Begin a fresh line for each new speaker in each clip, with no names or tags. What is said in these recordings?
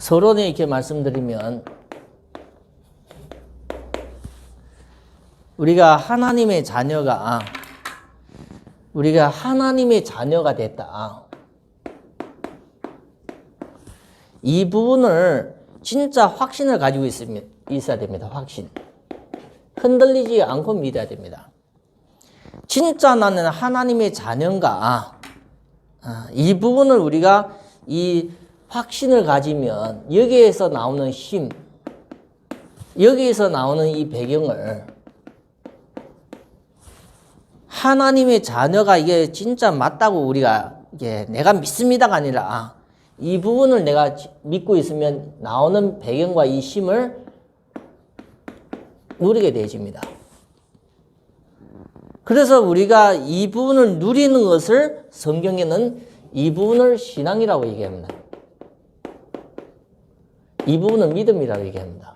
서론에 이렇게 말씀드리면 우리가 하나님의 자녀가 됐다. 이 부분을 진짜 확신을 가지고 있어야 됩니다. 확신. 흔들리지 않고 믿어야 됩니다. 진짜 나는 하나님의 자녀인가? 이 부분을 우리가 이 확신을 가지면 여기에서 나오는 힘, 여기에서 나오는 이 배경을 하나님의 자녀가 이게 진짜 맞다고 우리가 이게 내가 믿습니다가 아니라 이 부분을 내가 믿고 있으면 나오는 배경과 이 힘을 누리게 되어집니다. 그래서 우리가 이 부분을 누리는 것을 성경에는 이 부분을 신앙이라고 얘기합니다. 이 부분을 믿음이라고 얘기합니다.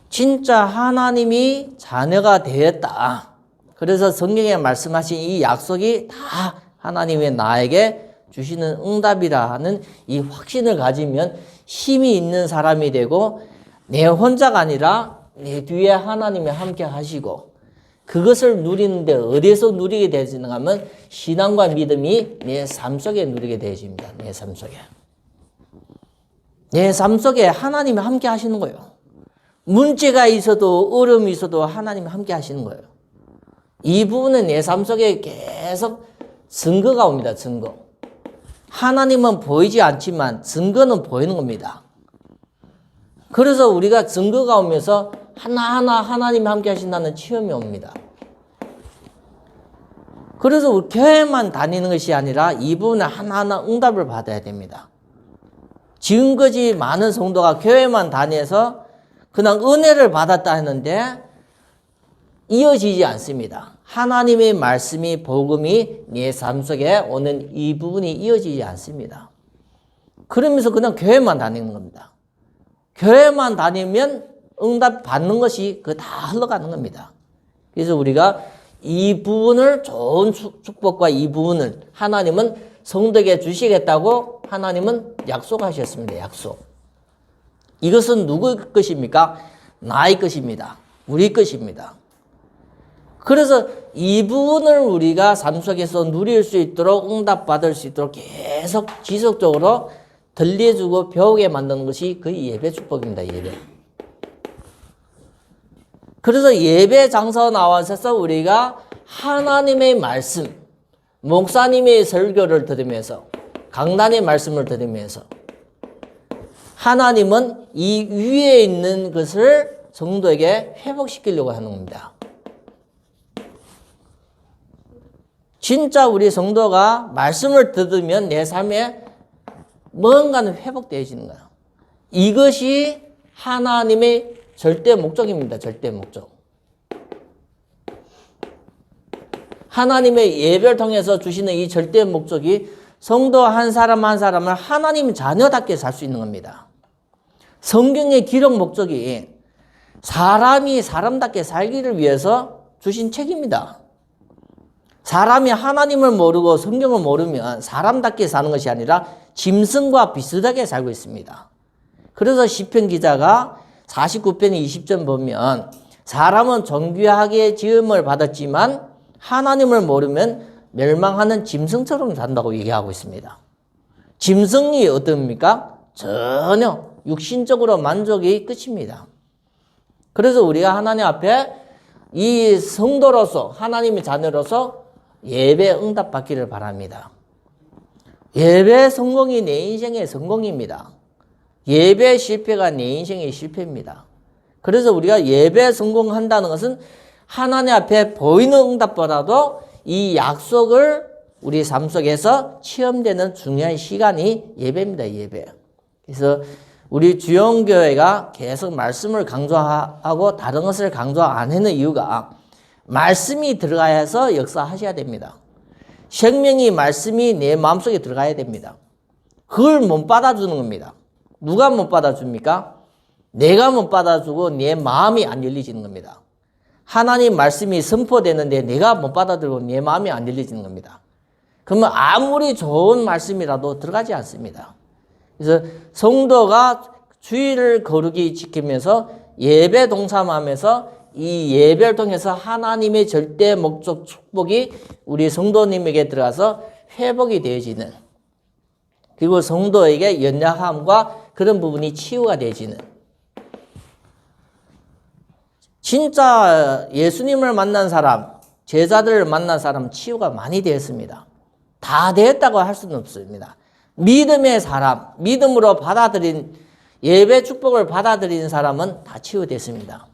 진짜 하나님이 자녀가 되었다. 그래서 성경에 말씀하신 이 약속이 다 하나님의 나에게 주시는 응답이라는 이 확신을 가지면 힘이 있는 사람이 되고 내 혼자가 아니라 내 뒤에 하나님이 함께 하시고 그것을 누리는데 어디에서 누리게 되지는가 하면 신앙과 믿음이 내 삶 속에 누리게 되어집니다. 내 삶 속에. 내 삶 속에 하나님이 함께 하시는 거예요. 문제가 있어도 어려움이 있어도 하나님이 함께 하시는 거예요. 이 부분은 내 삶 속에 계속 증거가 옵니다. 증거. 하나님은 보이지 않지만 증거는 보이는 겁니다. 그래서 우리가 증거가 오면서 하나하나 하나님이 함께 하신다는 체험이 옵니다. 그래서 우리 교회만 다니는 것이 아니라 이 부분에 하나하나 응답을 받아야 됩니다. 지금까지 많은 성도가 교회만 다녀서 그냥 은혜를 받았다 했는데 이어지지 않습니다. 하나님의 말씀이 복음이 내 삶 속에 오는 이 부분이 이어지지 않습니다. 그러면서 그냥 교회만 다니는 겁니다. 교회만 다니면 응답 받는 것이 그 다 흘러가는 겁니다. 그래서 우리가 이 부분을 좋은 축복과 이 부분을 하나님은 성도에게 주시겠다고 하나님은 약속하셨습니다. 약속. 이것은 누구 것입니까? 나의 것입니다. 우리 것입니다. 그래서 이 부분을 우리가 삶 속에서 누릴 수 있도록 응답받을 수 있도록 계속 지속적으로 들려주고 배우게 만드는 것이 그 예배 축복입니다. 예배. 그래서 예배 장소 나와서 우리가 하나님의 말씀, 목사님의 설교를 들으면서 강단의 말씀을 들으면서 하나님은 이 위에 있는 것을 성도에게 회복시키려고 하는 겁니다. 진짜 우리 성도가 말씀을 들으면 내 삶에 뭔가는 회복되어지는 거예요. 이것이 하나님의 절대 목적입니다. 절대 목적. 하나님의 예배를 통해서 주시는 이 절대 목적이 성도 한 사람 한 사람을 하나님 자녀답게 살 수 있는 겁니다. 성경의 기록 목적이 사람이 사람답게 살기를 위해서 주신 책입니다. 사람이 하나님을 모르고 성경을 모르면 사람답게 사는 것이 아니라 짐승과 비슷하게 살고 있습니다. 그래서 시편 기자가 49편 20절 보면 사람은 존귀하게 지음을 받았지만 하나님을 모르면 멸망하는 짐승처럼 산다고 얘기하고 있습니다. 짐승이 어떻습니까? 전혀 육신적으로 만족이 끝입니다. 그래서 우리가 하나님 앞에 이 성도로서 하나님의 자녀로서 예배 응답 받기를 바랍니다. 예배 성공이 내 인생의 성공입니다. 예배 실패가 내 인생의 실패입니다. 그래서 우리가 예배 성공한다는 것은 하나님 앞에 보이는 응답보다도 이 약속을 우리 삶 속에서 체험되는 중요한 시간이 예배입니다. 예배. 그래서 우리 주영교회가 계속 말씀을 강조하고 다른 것을 강조 안 하는 이유가 말씀이 들어가야 해서 역사하셔야 됩니다. 생명이 말씀이 내 마음속에 들어가야 됩니다. 그걸 못 받아주는 겁니다. 누가 못 받아줍니까? 내가 못 받아주고 내 마음이 안 열리지는 겁니다. 하나님 말씀이 선포되는데 내가 못 받아들고 내 마음이 안 열리지는 겁니다. 그러면 아무리 좋은 말씀이라도 들어가지 않습니다. 그래서 성도가 주의를 거룩히 지키면서 예배 동참하면서 이 예배를 통해서 하나님의 절대 목적 축복이 우리 성도님에게 들어가서 회복이 되어지는, 그리고 성도에게 연약함과 그런 부분이 치유가 되어지는, 진짜 예수님을 만난 사람, 제자들을 만난 사람 치유가 많이 되었습니다. 다 되었다고 할 수는 없습니다. 믿음의 사람, 믿음으로 받아들인 예배 축복을 받아들인 사람은 다 치유됐습니다.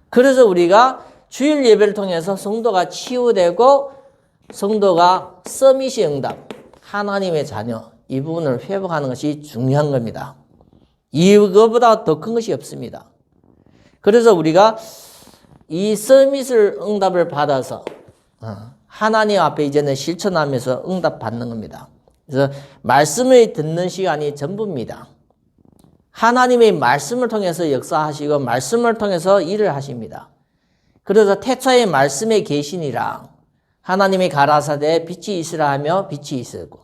그래서 우리가 주일 예배를 통해서 성도가 치유되고 성도가 서밋의 응답, 하나님의 자녀, 이 부분을 회복하는 것이 중요한 겁니다. 이거보다 더 큰 것이 없습니다. 그래서 우리가 이 서밋을 응답을 받아서 하나님 앞에 이제는 실천하면서 응답 받는 겁니다. 그래서 말씀을 듣는 시간이 전부입니다. 하나님의 말씀을 통해서 역사하시고 말씀을 통해서 일을 하십니다. 그래서 태초에 말씀에 계시니라 하나님이 가라사대 빛이 있으라 하며 빛이 있었고,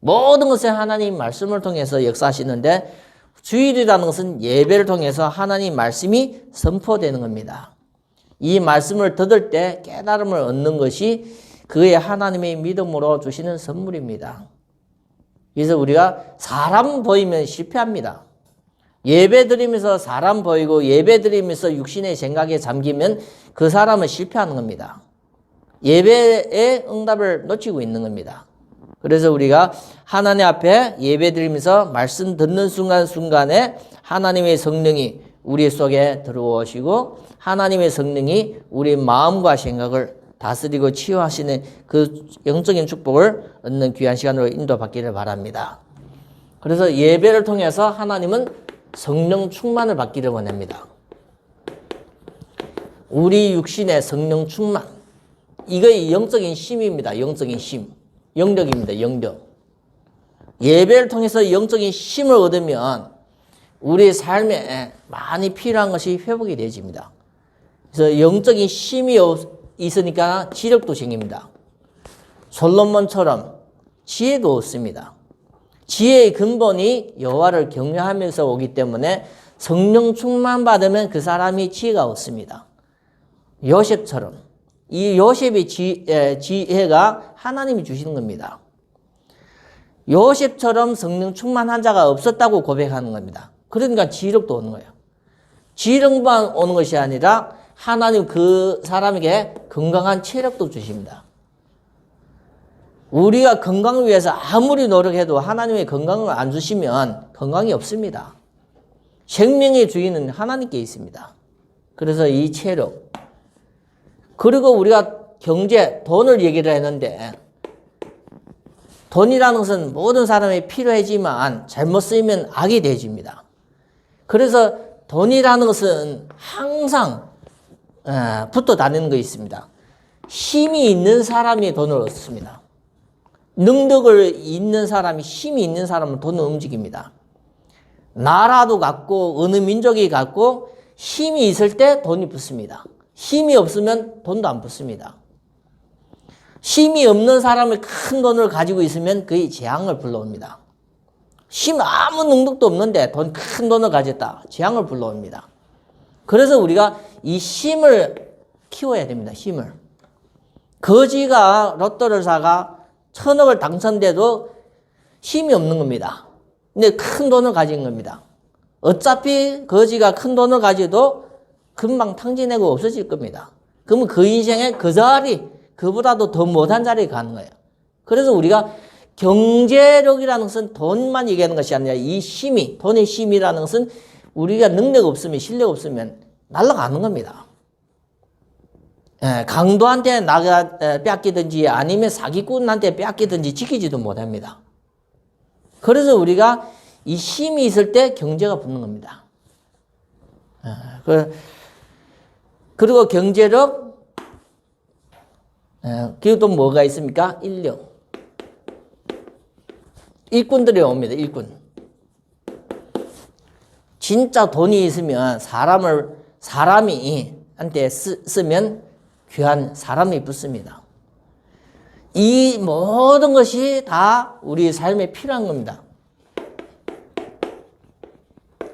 모든 것에 하나님 말씀을 통해서 역사하시는데 주일이라는 것은 예배를 통해서 하나님 말씀이 선포되는 겁니다. 이 말씀을 들을 때 깨달음을 얻는 것이 그의 하나님의 믿음으로 주시는 선물입니다. 그래서 우리가 사람 보이면 실패합니다. 예배 드리면서 사람 보이고 예배 드리면서 육신의 생각에 잠기면 그 사람은 실패하는 겁니다. 예배의 응답을 놓치고 있는 겁니다. 그래서 우리가 하나님 앞에 예배 드리면서 말씀 듣는 순간순간에 하나님의 성령이 우리 속에 들어오시고 하나님의 성령이 우리 마음과 생각을 다스리고 치유하시는 그 영적인 축복을 얻는 귀한 시간으로 인도받기를 바랍니다. 그래서 예배를 통해서 하나님은 성령 충만을 받기를 원합니다. 우리 육신의 성령 충만, 이거 영적인 힘입니다. 영적인 힘, 영력입니다. 영력. 예배를 통해서 영적인 힘을 얻으면 우리 삶에 많이 필요한 것이 회복이 되어집니다. 그래서 영적인 힘이 있으니까 지력도 생깁니다. 솔로몬처럼 지혜도 얻습니다. 지혜의 근본이 여호와를 경외하면서 오기 때문에 성령 충만 받으면 그 사람이 지혜가 얻습니다. 요셉처럼 이 요셉의 지혜가 하나님이 주시는 겁니다. 요셉처럼 성령 충만한 자가 없었다고 고백하는 겁니다. 그러니까 지력도 오는 거예요. 지력만 오는 것이 아니라 하나님 그 사람에게 건강한 체력도 주십니다. 우리가 건강을 위해서 아무리 노력해도 하나님의 건강을 안 주시면 건강이 없습니다. 생명의 주인은 하나님께 있습니다. 그래서 이 체력, 그리고 우리가 경제, 돈을 얘기를 했는데 돈이라는 것은 모든 사람이 필요하지만 잘못 쓰이면 악이 되어집니다. 그래서 돈이라는 것은 항상 붙어 다니는 거 있습니다. 힘이 있는 사람이 돈을 얻습니다. 능력을 있는 사람이, 힘이 있는 사람은 돈을 움직입니다. 나라도 갖고 어느 민족이 갖고 힘이 있을 때 돈이 붙습니다. 힘이 없으면 돈도 안 붙습니다. 힘이 없는 사람이 큰 돈을 가지고 있으면 그의 재앙을 불러옵니다. 아무 능력도 없는데 큰 돈을 가졌다. 재앙을 불러옵니다. 그래서 우리가 이 힘을 키워야 됩니다. 힘을. 거지가 로또를 사가 1,000억을 당선돼도 힘이 없는 겁니다. 근데 큰 돈을 가진 겁니다. 어차피 거지가 큰 돈을 가져도 금방 탕진하고 없어질 겁니다. 그러면 그 인생에 그 자리, 그보다도 더 못한 자리에 가는 거예요. 그래서 우리가 경제력이라는 것은 돈만 얘기하는 것이 아니라 이 힘이, 돈의 힘이라는 것은 우리가 능력 없으면, 실력 없으면 날아가는 겁니다. 강도한테 뺏기든지 아니면 사기꾼한테 뺏기든지 지키지도 못합니다. 그래서 우리가 이 힘이 있을 때 경제가 붙는 겁니다. 그리고 경제력, 그리고 또 뭐가 있습니까? 인력. 일꾼들이 옵니다. 일꾼. 진짜 돈이 있으면 사람이 한테 쓰면 귀한 사람이 붙습니다. 이 모든 것이 다 우리 삶에 필요한 겁니다.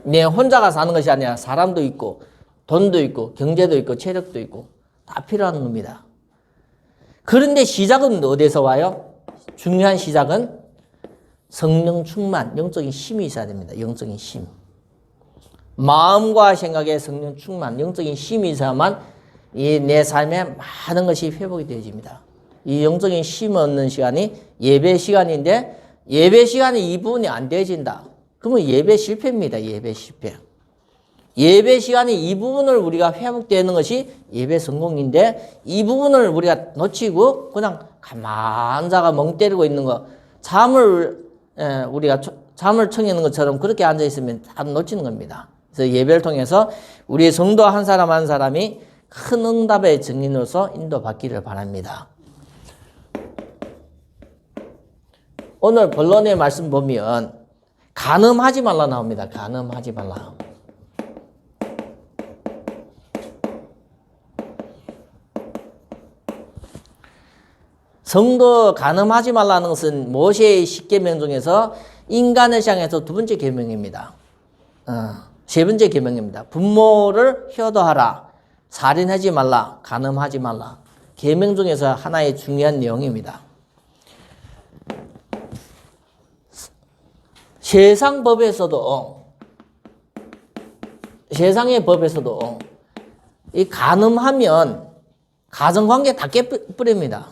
내 혼자가 사는 것이 아니라 사람도 있고 돈도 있고 경제도 있고 체력도 있고 다 필요한 겁니다. 그런데 시작은 어디서 와요? 중요한 시작은 성령 충만, 영적인 힘이 있어야 됩니다. 영적인 힘. 마음과 생각에 성령 충만, 영적인 힘이 있어야만 이 내 삶에 많은 것이 회복이 되어집니다. 이 영적인 힘을 얻는 시간이 예배 시간인데 예배 시간에 이 부분이 안 되어진다. 그러면 예배 실패입니다. 예배 실패. 예배 시간에 이 부분을 우리가 회복되는 것이 예배 성공인데 이 부분을 우리가 놓치고 그냥 가만 자가 멍 때리고 있는 거 우리가 잠을 청하는 것처럼 그렇게 앉아 있으면 다 놓치는 겁니다. 그래서 예배를 통해서 우리 성도 한 사람 한 사람이 큰 응답의 증인으로서 인도받기를 바랍니다. 오늘 본론의 말씀 보면 간음하지 말라 나옵니다. 간음하지 말라. 성도 간음하지 말라는 것은 모세의 10계명 중에서 인간을 향해서 두 번째 계명입니다. 세 번째 계명입니다. 부모를 효도하라. 살인하지 말라. 간음하지 말라. 계명 중에서 하나의 중요한 내용입니다. 세상의 법에서도 이 간음하면 가정관계 다 깨버립니다.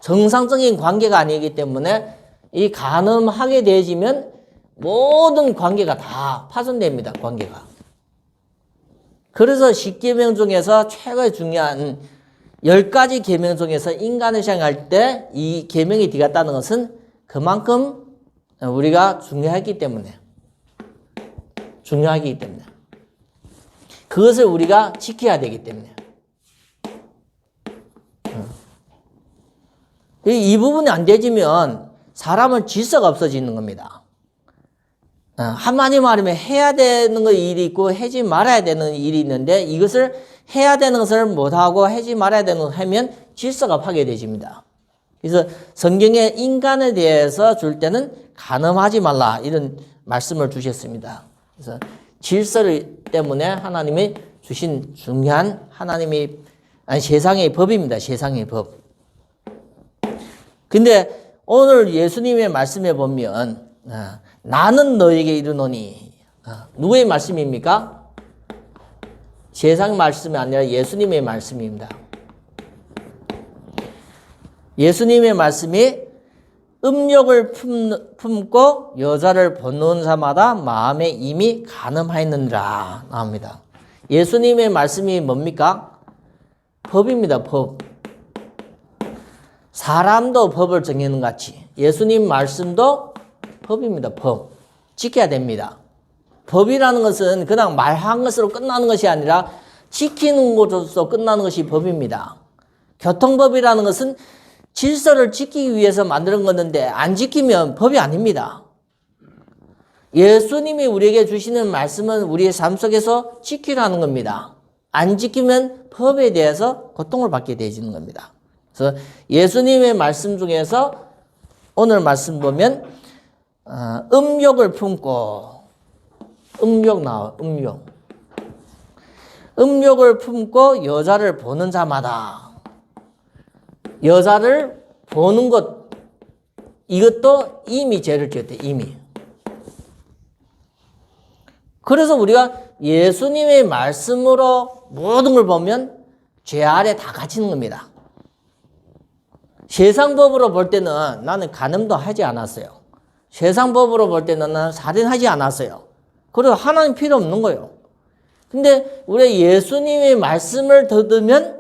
정상적인 관계가 아니기 때문에 이 간음하게 되어지면 모든 관계가 다 파손됩니다. 관계가. 그래서 10계명 중에서 최고의 중요한 10가지 계명 중에서 인간을 향할 때 이 계명이 들어갔다는 것은 그만큼 우리가 중요하기 때문에 그것을 우리가 지켜야 되기 때문에 이 부분이 안 되지면 사람은 질서가 없어지는 겁니다. 한마디 말하면 해야 되는 일이 있고 하지 말아야 되는 일이 있는데 이것을 해야 되는 것을 못하고 하지 말아야 되는 것을 하면 질서가 파괴되집니다. 그래서 성경에 인간에 대해서 줄 때는 간음하지 말라 이런 말씀을 주셨습니다. 그래서 질서를 때문에 하나님이 주신 중요한 세상의 법입니다. 세상의 법. 근데 오늘 예수님의 말씀에 보면 나는 너에게 이르노니 누구의 말씀입니까? 세상 말씀이 아니라 예수님의 말씀입니다. 예수님의 말씀이 음욕을 품고 여자를 보는 자마다 마음에 이미 간음하였느니라 나옵니다. 예수님의 말씀이 뭡니까? 법입니다. 법. 사람도 법을 정하는 같이 예수님 말씀도 법입니다. 법. 지켜야 됩니다. 법이라는 것은 그냥 말한 것으로 끝나는 것이 아니라 지키는 것으로서 끝나는 것이 법입니다. 교통법이라는 것은 질서를 지키기 위해서 만드는 건데 안 지키면 법이 아닙니다. 예수님이 우리에게 주시는 말씀은 우리의 삶 속에서 지키라는 겁니다. 안 지키면 법에 대해서 고통을 받게 되어지는 겁니다. 그래서 예수님의 말씀 중에서 오늘 말씀 보면 음욕을 품고 음욕 나와 음욕을 품고 여자를 보는 자마다 여자를 보는 것 이것도 이미 죄를 지었대. 이미. 그래서 우리가 예수님의 말씀으로 모든 걸 보면 죄 아래 다 갇히는 겁니다. 세상 법으로 볼 때는 나는 간음도 하지 않았어요. 세상 법으로 볼 때는 나는 살인하지 않았어요. 그래서 하나님 필요 없는 거예요. 근데 우리 예수님의 말씀을 들으면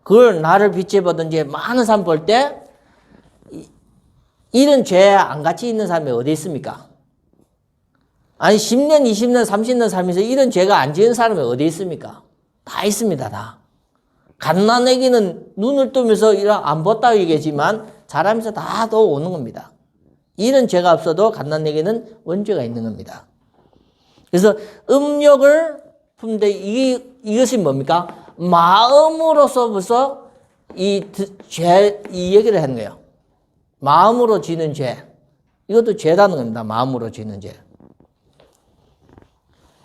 그걸 나를 빛에 보든지 많은 사람 볼 때 이런 죄 안 같이 있는 사람이 어디 있습니까? 아니 10년, 20년, 30년 살면서 이런 죄가 안 지은 사람이 어디 있습니까? 다 있습니다. 다. 갓난아기는 눈을 뜨면서 안 봤다고 얘기하지만 자라면서 다 또 오는 겁니다. 이런 죄가 없어도 갓난아기는 원죄가 있는 겁니다. 그래서 음욕을 품는데 이것이 뭡니까? 마음으로서부터 이 얘기를 하는 거예요. 마음으로 지는 죄. 이것도 죄라는 겁니다. 마음으로 지는 죄.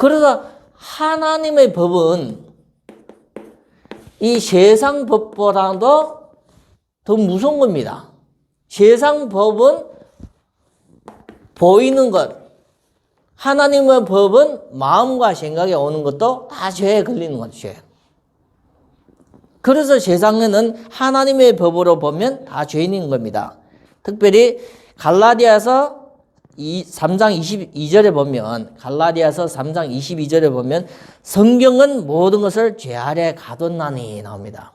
그래서 하나님의 법은 이 세상 법보다도 더 무서운 겁니다. 세상 법은 보이는 것, 하나님의 법은 마음과 생각에 오는 것도 다 죄에 걸리는 거죠. 그래서 세상에는 하나님의 법으로 보면 다 죄인인 겁니다. 특별히 갈라디아서 3장 22절에 보면, 갈라디아서 3장 22절에 보면 성경은 모든 것을 죄 아래 가뒀나니 나옵니다.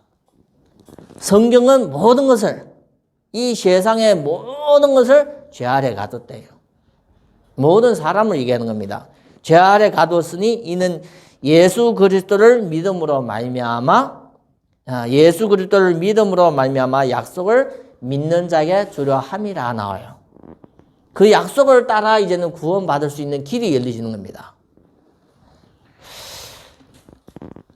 성경은 모든 것을, 이 세상의 모든 것을 죄 아래 가뒀대요. 모든 사람을 얘기하는 겁니다. 죄 아래 가뒀으니 이는 예수 그리스도를 믿음으로 말미암아 약속을 믿는 자에게 주려 함이라 나와요. 그 약속을 따라 이제는 구원받을 수 있는 길이 열리시는 겁니다.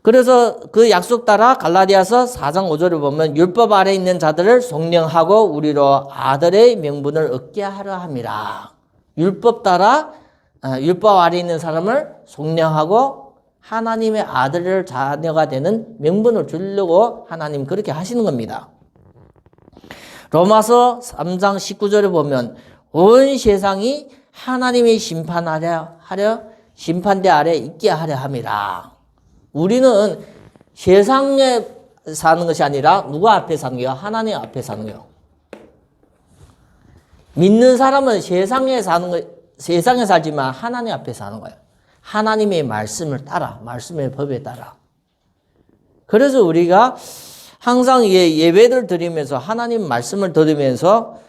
그래서 그 약속 따라 갈라디아서 4장 5절을 보면 율법 아래 있는 자들을 속량하고 우리로 아들의 명분을 얻게 하려 함이라. 율법 따라 율법 아래 있는 사람을 속량하고 하나님의 아들을 자녀가 되는 명분을 주려고 하나님 그렇게 하시는 겁니다. 로마서 3장 19절에 보면 온 세상이 하나님의 심판대 아래 있게 하려 함이라. 우리는 세상에 사는 것이 아니라 누가 앞에 사는 거예요? 하나님 앞에 사는 거예요. 믿는 사람은 세상에 살지만 하나님 앞에 사는 거예요. 하나님의 말씀을 따라, 말씀의 법에 따라. 그래서 우리가 항상 예배를 드리면서 하나님 말씀을 들으면서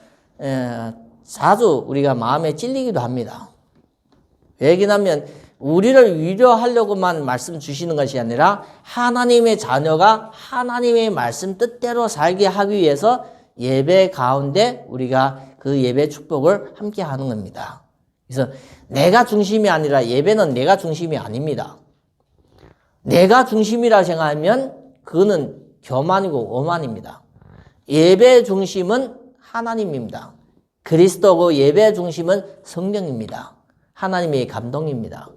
자주 우리가 마음에 찔리기도 합니다. 왜냐하면 우리를 위로하려고만 말씀 주시는 것이 아니라 하나님의 자녀가 하나님의 말씀 뜻대로 살게 하기 위해서 예배 가운데 우리가 그 예배 축복을 함께 하는 겁니다. 그래서 내가 중심이 아니라 예배는 내가 중심이 아닙니다. 내가 중심이라 생각하면 그거는 교만이고 오만입니다. 예배 중심은 하나님입니다. 그리스도고 예배 중심은 성령입니다. 하나님의 감동입니다.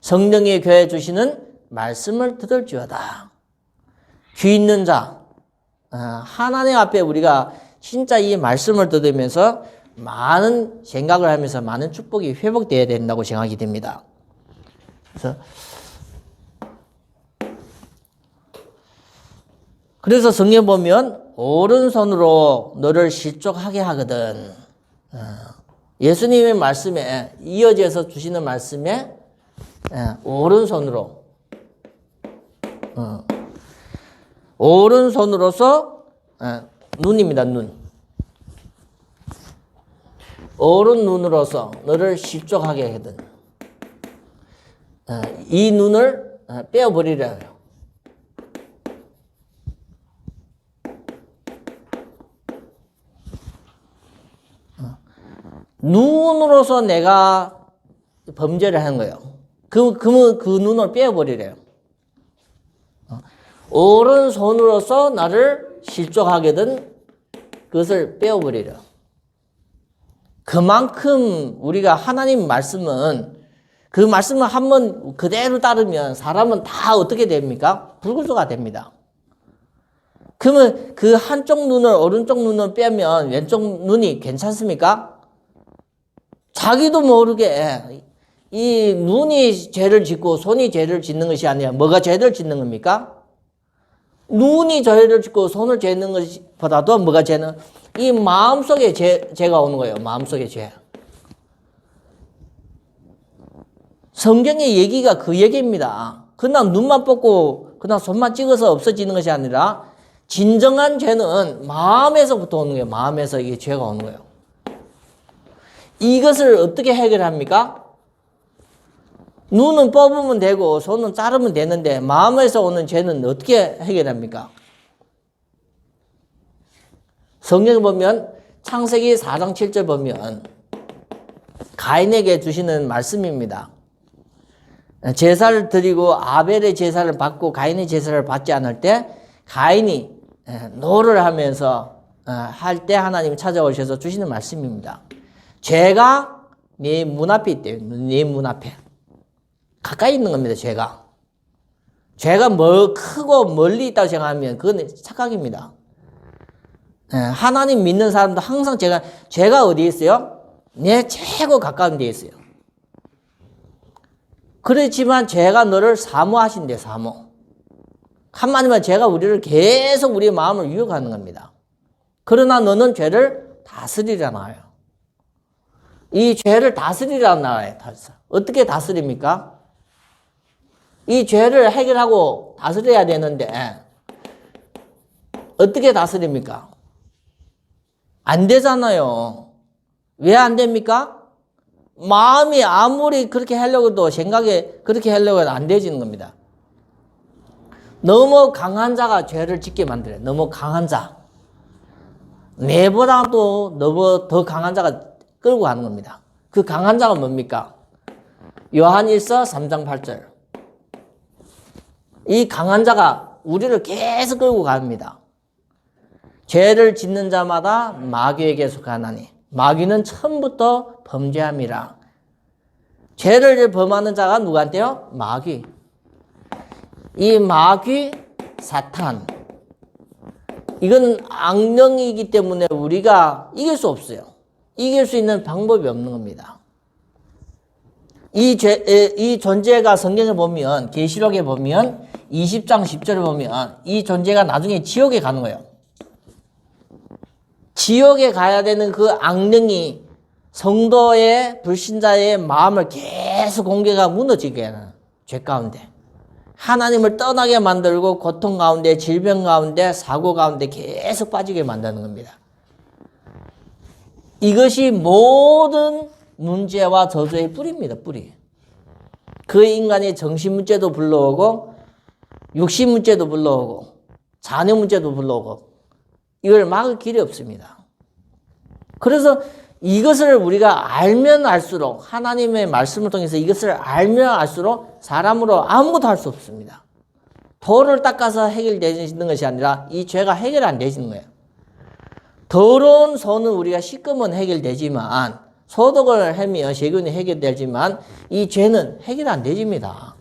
성령의 교회 주시는 말씀을 들을지어다. 귀 있는 자, 하나님 앞에 우리가 진짜 이 말씀을 들으면서 많은 생각을 하면서 많은 축복이 회복되어야 된다고 생각이 됩니다. 그래서 성경 보면 오른손으로 너를 실족하게 하거든. 예수님의 말씀에 이어져서 주시는 말씀에 오른손으로서 눈입니다. 눈. 오른 눈으로서 너를 실족하게 하거든. 이 눈을 빼어버리려요. 눈으로서 내가 범죄를 하는 거예요. 그러면 그 눈을 빼어버리래요. 오른손으로서 나를 실족하게든 그것을 빼어버리려. 그만큼 우리가 하나님 말씀은 그 말씀을 한번 그대로 따르면 사람은 다 어떻게 됩니까? 불구조가 됩니다. 그러면 그 한쪽 눈을 오른쪽 눈을 빼면 왼쪽 눈이 괜찮습니까? 자기도 모르게 이 눈이 죄를 짓고 손이 죄를 짓는 것이 아니라 뭐가 죄를 짓는 겁니까? 눈이 죄를 짓고 손을 짓는 것보다도 뭐가 죄는 이 마음속에 죄가 오는 거예요. 마음속에 죄. 성경의 얘기가 그 얘기입니다. 그냥 눈만 뽑고 그냥 손만 찍어서 없어지는 것이 아니라 진정한 죄는 마음에서부터 오는 거예요. 마음에서 이게 죄가 오는 거예요. 이것을 어떻게 해결합니까? 눈은 뽑으면 되고 손은 자르면 되는데 마음에서 오는 죄는 어떻게 해결합니까? 성경에 보면 창세기 4장 7절 보면 가인에게 주시는 말씀입니다. 제사를 드리고 아벨의 제사를 받고 가인의 제사를 받지 않을 때 가인이 노를 하면서 할 때 하나님이 찾아오셔서 주시는 말씀입니다. 죄가 네 문 앞에 있대요. 네 문 앞에. 가까이 있는 겁니다, 죄가. 죄가 뭐 크고 멀리 있다고 생각하면 그건 착각입니다. 하나님 믿는 사람도 항상 죄가 어디에 있어요? 내 최고 가까운 데에 있어요. 그렇지만 죄가 너를 사모하신대, 사모. 한마디만 죄가 우리를 계속 우리의 마음을 유혹하는 겁니다. 그러나 너는 죄를 다스리라 나와요. 이 죄를 다스리라 나와요. 어떻게 다스립니까? 이 죄를 해결하고 다스려야 되는데 어떻게 다스립니까? 안 되잖아요. 왜 안 됩니까? 마음이 아무리 그렇게 하려고 해도 생각에 그렇게 하려고 해도 안 되지는 겁니다. 너무 강한 자가 죄를 짓게 만들어요. 너무 강한 자. 내보다도 너무 더 강한 자가 끌고 가는 겁니다. 그 강한 자가 뭡니까? 요한일서 3장 8절. 이 강한 자가 우리를 계속 끌고 갑니다. 죄를 짓는 자마다 마귀에게 속하나니 마귀는 처음부터 범죄함이라. 죄를 범하는 자가 누구한테요? 마귀. 이 마귀, 사탄. 이건 악령이기 때문에 우리가 이길 수 없어요. 이길 수 있는 방법이 없는 겁니다. 이 존재가 성경에 보면, 계시록에 보면 20장 10절에 보면 이 존재가 나중에 지옥에 가는 거예요. 지옥에 가야 되는 그 악령이 성도의 불신자의 마음을 계속 공개가 무너지게 하는 죄 가운데 하나님을 떠나게 만들고 고통 가운데 질병 가운데 사고 가운데 계속 빠지게 만드는 겁니다. 이것이 모든 문제와 저주의 뿌리입니다. 뿌리. 그 인간의 정신 문제도 불러오고 육신 문제도 불러오고 자녀 문제도 불러오고 이걸 막을 길이 없습니다. 그래서 이것을 우리가 알면 알수록 하나님의 말씀을 통해서 이것을 알면 알수록 사람으로 아무것도 할 수 없습니다. 돌을 닦아서 해결되는 것이 아니라 이 죄가 해결 안 되시는 거예요. 더러운 손은 우리가 씻으면 해결되지만 소독을 하면 세균이 해결되지만 이 죄는 해결 안 되집니다.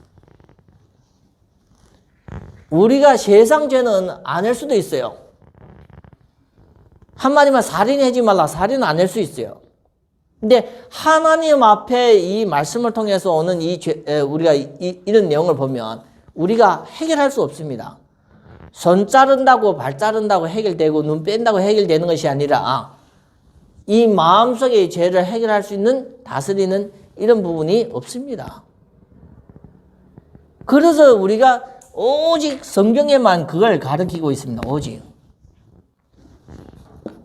우리가 세상 죄는 안 할 수도 있어요. 한마디만 살인하지 말라. 살인은 안 할 수 있어요. 근데 하나님 앞에 이 말씀을 통해서 오는 이 죄, 우리가 이런 내용을 보면 우리가 해결할 수 없습니다. 손 자른다고 발 자른다고 해결되고 눈 뺀다고 해결되는 것이 아니라 이 마음속의 죄를 해결할 수 있는 다스리는 이런 부분이 없습니다. 그래서 우리가 오직 성경에만 그걸 가르치고 있습니다.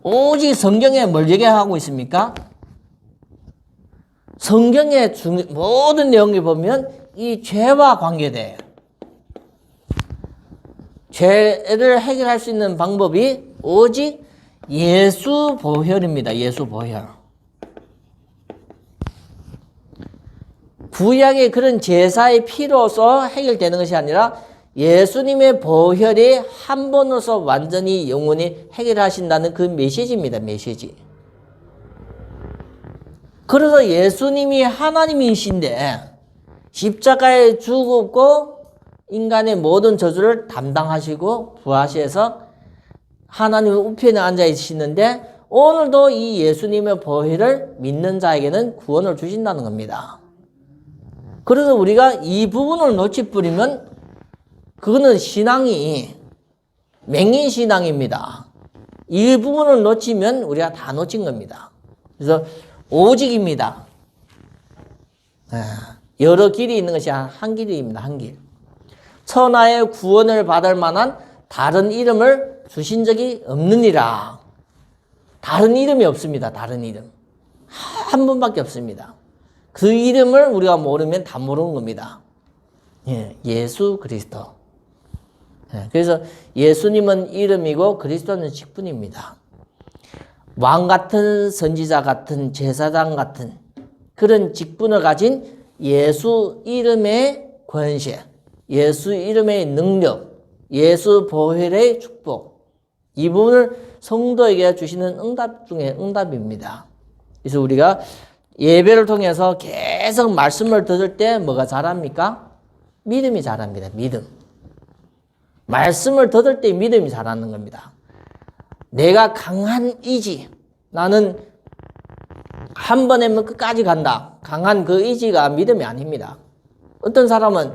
오직 성경에 뭘 얘기하고 있습니까? 성경의 모든 내용을 보면 이 죄와 관계돼요. 죄를 해결할 수 있는 방법이 오직 예수 보혈입니다. 예수 보혈. 구약의 그런 제사의 피로서 해결되는 것이 아니라 예수님의 보혈이 한 번으로서 완전히 영원히 해결하신다는 그 메시지입니다. 메시지. 그래서 예수님이 하나님이신데 십자가에 죽었고 인간의 모든 저주를 담당하시고 부하셔서 하나님 우편에 앉아 있으시는데 오늘도 이 예수님의 보혈을 믿는 자에게는 구원을 주신다는 겁니다. 그래서 우리가 이 부분을 놓치버리면 그거는 신앙이 맹인신앙입니다. 이 부분을 놓치면 우리가 다 놓친 겁니다. 그래서 오직입니다. 여러 길이 있는 것이 한 길입니다. 한 길. 천하의 구원을 받을 만한 다른 이름을 주신 적이 없느니라. 다른 이름이 없습니다. 다른 이름. 한 분밖에 없습니다. 그 이름을 우리가 모르면 다 모르는 겁니다. 예수 그리스도. 그래서 예수님은 이름이고 그리스도는 직분입니다. 왕 같은 선지자 같은 제사장 같은 그런 직분을 가진 예수 이름의 권세, 예수 이름의 능력, 예수 보혈의 축복, 이 부분을 성도에게 주시는 응답 중에 응답입니다. 그래서 우리가 예배를 통해서 계속 말씀을 들을 때 뭐가 자랍니까? 믿음이 자랍니다. 믿음. 말씀을 들을 때 믿음이 자라는 겁니다. 내가 강한 의지, 나는 한 번 하면 끝까지 간다. 강한 그 의지가 믿음이 아닙니다. 어떤 사람은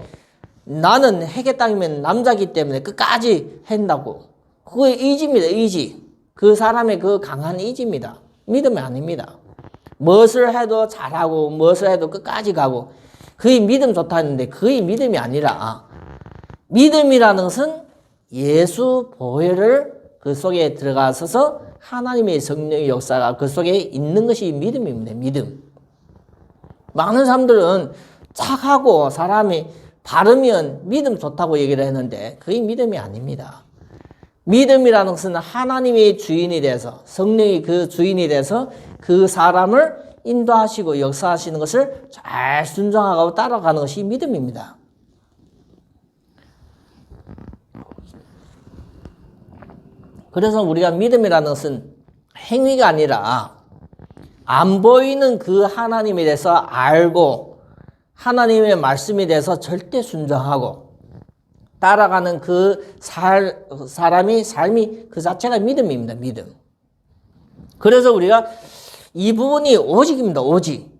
나는 해겠다면 남자기 때문에 끝까지 한다고. 그거 의지입니다. 의지. 그 사람의 그 강한 의지입니다. 믿음이 아닙니다. 무엇을 해도 잘하고 무엇을 해도 끝까지 가고 그의 믿음 좋다 했는데 그의 믿음이 아니라 믿음이라는 것은 예수 보혈을 그 속에 들어가서서 하나님의 성령의 역사가 그 속에 있는 것이 믿음입니다. 믿음. 많은 사람들은 착하고 사람이 바르면 믿음 좋다고 얘기를 했는데 그게 믿음이 아닙니다. 믿음이라는 것은 하나님의 주인이 돼서 성령이 그 주인이 돼서 그 사람을 인도하시고 역사하시는 것을 잘 순종하고 따라가는 것이 믿음입니다. 그래서 우리가 믿음이라는 것은 행위가 아니라 안 보이는 그 하나님에 대해서 알고 하나님의 말씀에 대해서 절대 순종하고 따라가는 그 삶이 그 자체가 믿음입니다. 믿음. 그래서 우리가 이 부분이 오직입니다. 오직.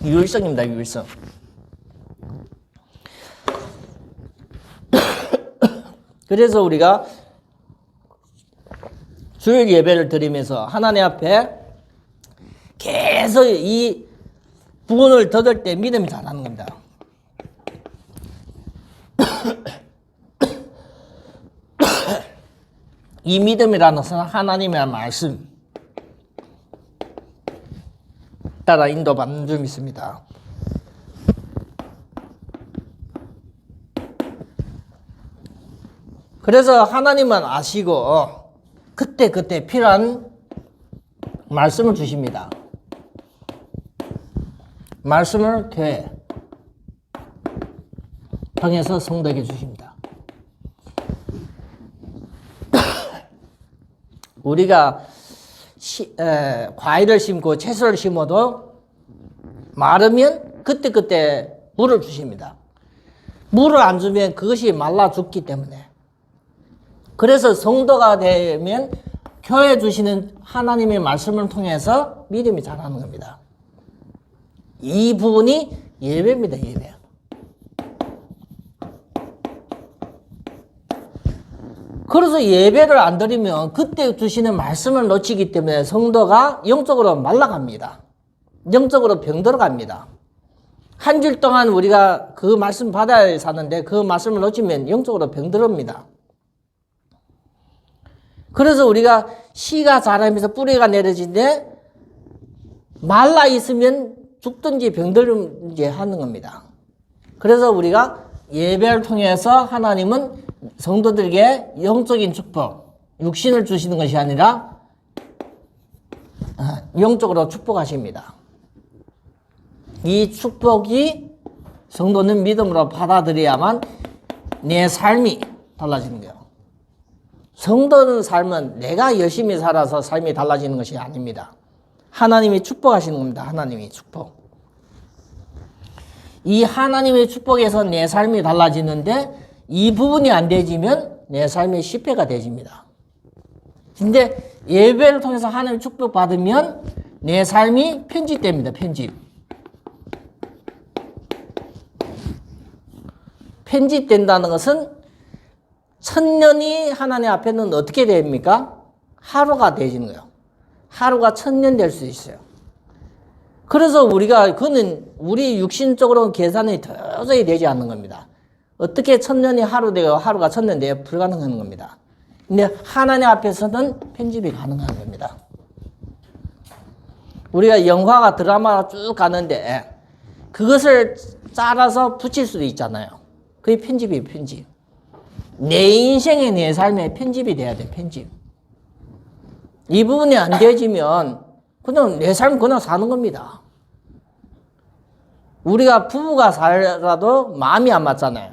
유일성입니다. 유일성. 그래서 우리가 주일 예배를 드리면서 하나님 앞에 계속 이 부분을 더들 때 믿음이 자라는 겁니다. 이 믿음이라는 것은 하나님의 말씀 따라 인도받는 줄 믿습니다. 그래서 하나님은 아시고 그때 필요한 말씀을 주십니다. 말씀을 교회 통해서 성도에게 주십니다. 우리가 과일을 심고 채소를 심어도 마르면 그때 물을 주십니다. 물을 안 주면 그것이 말라 죽기 때문에. 그래서 성도가 되면 교회 주시는 하나님의 말씀을 통해서 믿음이 자라는 겁니다. 이 부분이 예배입니다. 예배. 그래서 예배를 안 드리면 그때 주시는 말씀을 놓치기 때문에 성도가 영적으로 말라갑니다. 영적으로 병들어갑니다. 한 주일 동안 우리가 그 말씀 받아야 사는데 그 말씀을 놓치면 영적으로 병들어갑니다. 그래서 우리가 씨가 자라면서 뿌리가 내려지는데 말라 있으면 죽든지 병들든지 하는 겁니다. 그래서 우리가 예배를 통해서 하나님은 성도들에게 영적인 축복, 육신을 주시는 것이 아니라 영적으로 축복하십니다. 이 축복이 성도는 믿음으로 받아들여야만 내 삶이 달라지는 거예요. 성도는 삶은 내가 열심히 살아서 삶이 달라지는 것이 아닙니다. 하나님이 축복하시는 겁니다. 하나님이 축복. 이 하나님의 축복에서 내 삶이 달라지는데 이 부분이 안 되지면 내 삶의 실패가 되집니다. 근데 예배를 통해서 하나님의 축복 받으면 내 삶이 편집됩니다. 편집된다는 것은 천년이 하나님 앞에는 어떻게 됩니까? 하루가 되지는 거예요. 하루가 1000년 될 수 있어요. 그래서 그는 우리 육신적으로 계산이 도저히 되지 않는 겁니다. 어떻게 1000년이 하루 되고 하루가 1000년 되어 불가능한 겁니다. 근데 하나님 앞에서는 편집이 가능한 겁니다. 우리가 영화가 드라마가 쭉 가는데 그것을 잘라서 붙일 수도 있잖아요. 그게 편집이에요. 편집. 내 인생에 내 삶에 편집이 돼야 돼. 편집. 이 부분이 안 되지면 그냥 내 삶 그냥 사는 겁니다. 우리가 부부가 살아도 마음이 안 맞잖아요.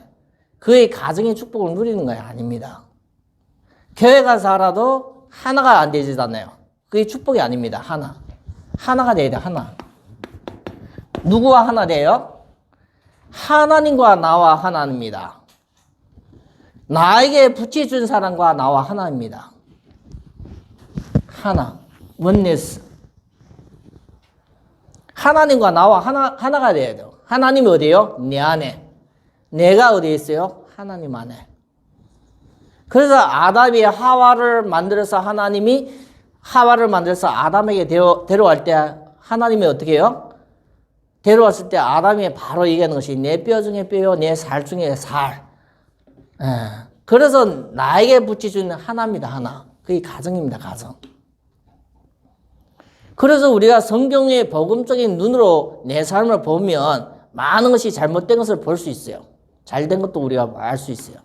그의 가정의 축복을 누리는 거 아닙니다. 교회가 살아도 하나가 안 되잖아요. 그게 축복이 아닙니다. 하나. 하나가 돼야 돼, 하나. 누구와 하나 돼요? 하나님과 나와 하나입니다. 나에게 붙여준 사람과 나와 하나입니다. 하나. 원네스. 하나님과 나와 하나가 돼야 돼요. 하나님이 어디에요? 내 안에. 내가 어디에 있어요? 하나님 안에. 그래서 아담이 하와를 만들어서 하나님이 하와를 만들어서 아담에게 데려갈 때 하나님이 어떻게 해요? 데려왔을 때 아담이 바로 얘기하는 것이 내 뼈 중에 뼈요, 내 살 중에 살. 그래서 나에게 붙여준 하나입니다, 하나. 그게 가정입니다, 가정. 그래서 우리가 성경의 복음적인 눈으로 내 삶을 보면 많은 것이 잘못된 것을 볼 수 있어요. 잘된 것도 우리가 알 수 있어요.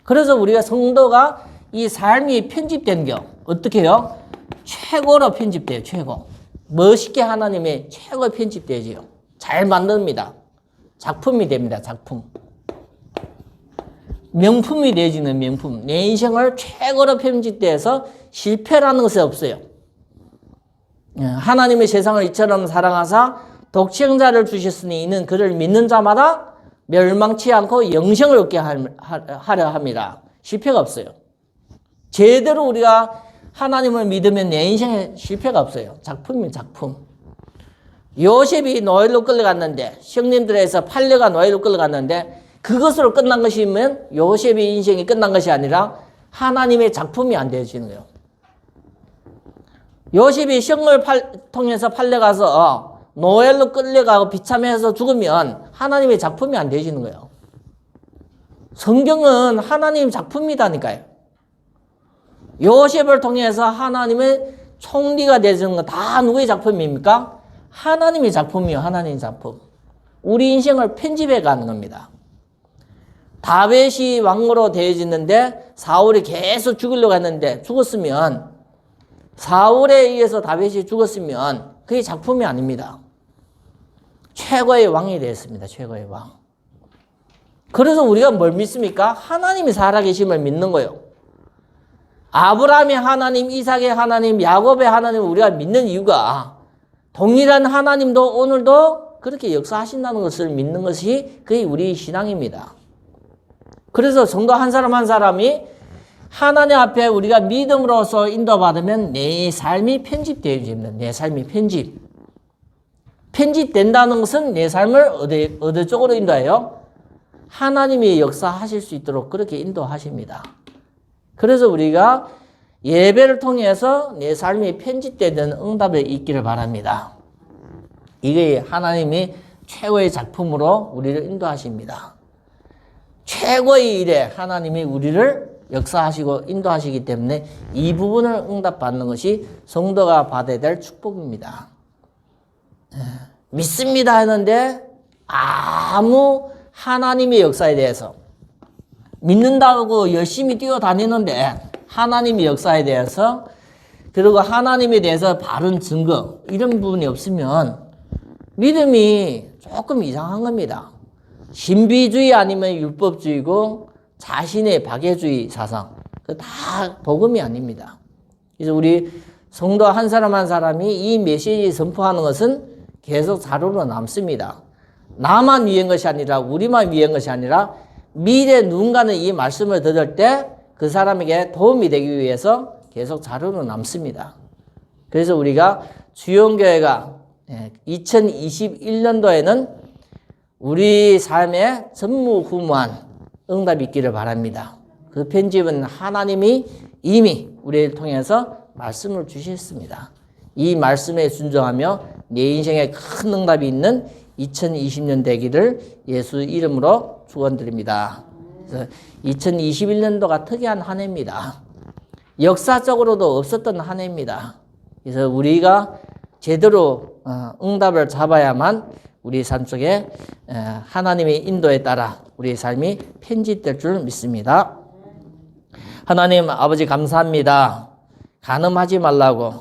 그래서 우리가 성도가 이 삶이 편집된 게 어떻게 해요? 최고로 편집돼요, 최고. 멋있게 하나님의 최고의 편집되지요. 잘 만듭니다. 작품이 됩니다, 작품. 명품이 되어지는 명품. 내 인생을 최고로 편집돼서 실패라는 것이 없어요. 하나님의 세상을 이처럼 사랑하사 독생자를 주셨으니 이는 그를 믿는 자마다 멸망치 않고 영생을 얻게 하려 합니다. 실패가 없어요. 제대로 우리가 하나님을 믿으면 내 인생에 실패가 없어요. 작품이에요, 작품. 요셉이 노예로 끌려갔는데, 형님들에서 팔려가 노예로 끌려갔는데, 그것으로 끝난 것이면 요셉의 인생이 끝난 것이 아니라 하나님의 작품이 안 되어지는 거예요. 요셉이 형을 통해서 팔려가서 노예로 끌려가고 비참해서 죽으면 하나님의 작품이 안 되어지는 거예요. 성경은 하나님의 작품이다니까요. 요셉을 통해서 하나님의 총리가 되는 건 다 누구의 작품입니까? 하나님의 작품이요, 하나님의 작품. 우리 인생을 편집해 가는 겁니다. 다윗이 왕으로 되어지는데 사울이 계속 죽이려고 했는데 죽었으면, 사울에 의해서 다윗이 죽었으면 그게 작품이 아닙니다. 최고의 왕이 되었습니다, 최고의 왕. 그래서 우리가 뭘 믿습니까? 하나님이 살아계심을 믿는 거예요. 아브라함의 하나님, 이삭의 하나님, 야곱의 하나님을 우리가 믿는 이유가 동일한 하나님도 오늘도 그렇게 역사하신다는 것을 믿는 것이 그게 우리 신앙입니다. 그래서 성도 한 사람 한 사람이 하나님 앞에 우리가 믿음으로써 인도받으면 내 삶이 편집되어집니다. 내 삶이 편집된다는 것은 내 삶을 어느 쪽으로 인도해요? 하나님이 역사하실 수 있도록 그렇게 인도하십니다. 그래서 우리가 예배를 통해서 내 삶이 편집되는 응답이 있기를 바랍니다. 이게 하나님이 최고의 작품으로 우리를 인도하십니다. 최고의 일에 하나님이 우리를 역사하시고 인도하시기 때문에 이 부분을 응답받는 것이 성도가 받아야 될 축복입니다. 믿습니다 하는데 아무 하나님의 역사에 대해서 믿는다고 열심히 뛰어다니는데 하나님의 역사에 대해서, 그리고 하나님에 대해서 바른 증거, 이런 부분이 없으면 믿음이 조금 이상한 겁니다. 신비주의 아니면 율법주의고 자신의 박애주의 사상, 다 복음이 아닙니다. 그래서 우리 성도 한 사람 한 사람이 이 메시지 선포하는 것은 계속 자료로 남습니다. 나만 위한 것이 아니라, 우리만 위한 것이 아니라 미래 누군가는 이 말씀을 들을 때 그 사람에게 도움이 되기 위해서 계속 자료로 남습니다. 그래서 우리가 주영교회가 2021년도에는 우리 삶에 전무후무한 응답이 있기를 바랍니다. 그 편집은 하나님이 이미 우리를 통해서 말씀을 주셨습니다. 이 말씀에 순종하며 내 인생에 큰 응답이 있는 2020년 되기를 예수 이름으로 축원드립니다. 2021년도가 특이한 한 해입니다. 역사적으로도 없었던 한 해입니다. 그래서 우리가 제대로 응답을 잡아야만 우리 삶 속에 하나님의 인도에 따라 우리의 삶이 편집될 줄 믿습니다. 하나님 아버지 감사합니다. 간음하지 말라고,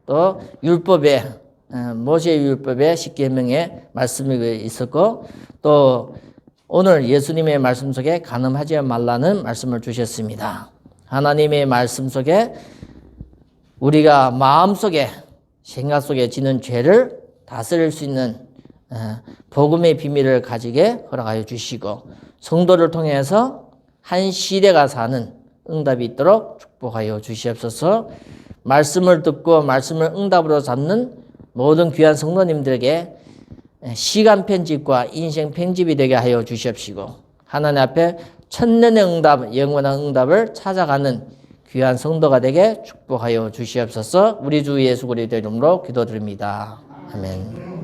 또 율법에 모세의 율법에 10계명의 말씀이 있었고, 또 오늘 예수님의 말씀 속에 간음하지 말라는 말씀을 주셨습니다. 하나님의 말씀 속에 우리가 마음속에 생각 속에 지는 죄를 다스릴 수 있는 복음의 비밀을 가지게 허락하여 주시고 성도를 통해서 한 시대가 사는 응답이 있도록 축복하여 주시옵소서. 말씀을 듣고 말씀을 응답으로 잡는 모든 귀한 성도님들에게 시간 편집과 인생 편집이 되게 하여 주시옵시고 하나님 앞에 천년의 응답, 영원한 응답을 찾아가는 귀한 성도가 되게 축복하여 주시옵소서. 우리 주 예수 그리스도의 이름으로 기도드립니다. 아멘.